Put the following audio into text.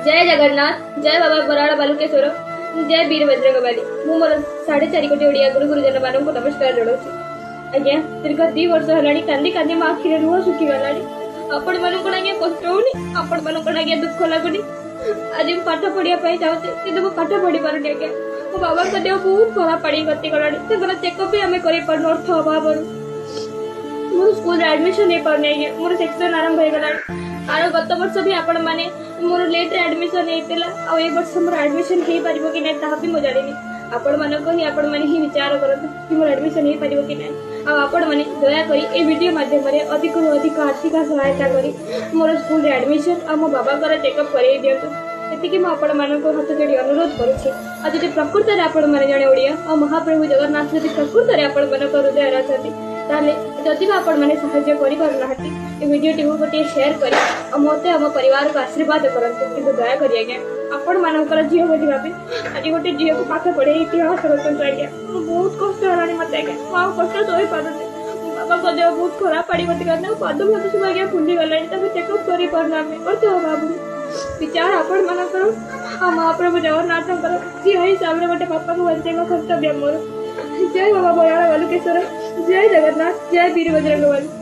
जय जगन्नाथ, जय बाबा बराड़ बालुकेश्वर, जय वीर बजरंगबली। मु मोर 4.5 कोटी ओडिया गुरुजन मानक नमस्कार जनाऊँ। आज्ञा दीर्घ 2 वर्ष है कांदी कांदी मो आखिरे लुह सुखीगला। आपण मानक आज्ञा कष्ट होनी, आपण मानक आज्ञा दुख लगुनि। आज पाठ पढ़ाई चाहूँ कि पाठ पढ़ी पारे आज्ञा। मो बाबा का देह बहुत खराब पड़ी गति गला। चेकअप भी आम कर अर्थ अभाव मोर स्कूल एडमिशन नहीं पारे आज्ञा। मोर सेक्शन आरंभ हो गला। आर गत वर्ष भी आपण मैंने मोर लेट एडमिशन होता ए वर्ष मोर एडमिशन हो पार कि ना ता भी मुझे जानी। आपण मानक ही आपण मैंने ही विचार करते कि मोर एडमिशन हो पार कि ना। आपण मैंने दयाकोरी ए वीडियो माध्यम अधिक अधिक आर्थिक सहायता करी मोर स्कूल एडमिशन आ मो बाबा चेकअप कर दिंतु। एतिकी आपण मानक हाथ जोड़ी अनुरोध करुच्छे। आज जब प्रकृत में आपण मैंने जड़े ओडिया और महाप्रभु जगन्नाथ जब प्रकृत में आपण मानक हृदय अच्छा ताले जदि आपण मैंने साहाय्य कर वीडियो को गोटे शेयर कर मत आम परिवार को आशीर्वाद करते कि दया कर आज्ञा आपण मानकर झील बुझा आज गोटे झील को पाठ पढ़े इतिहास रखते आज्ञा। बहुत कष्ट है मत आज्ञा। कष्ट सही पारे बाबा को देह बहुत खराब पड़ी गति करना पद मत सब आज्ञा फुली गला चेकअप कर बाबू विचार आपण मानकर महाप्रभु जगन्नाथ झील हिसाब से गोटे बापा को बचाइबा कर्तव्य मोर। जय बाबा बराड़ बालुकेश्वर, जय जगन्नाथ, जय वीर बजरंगबली।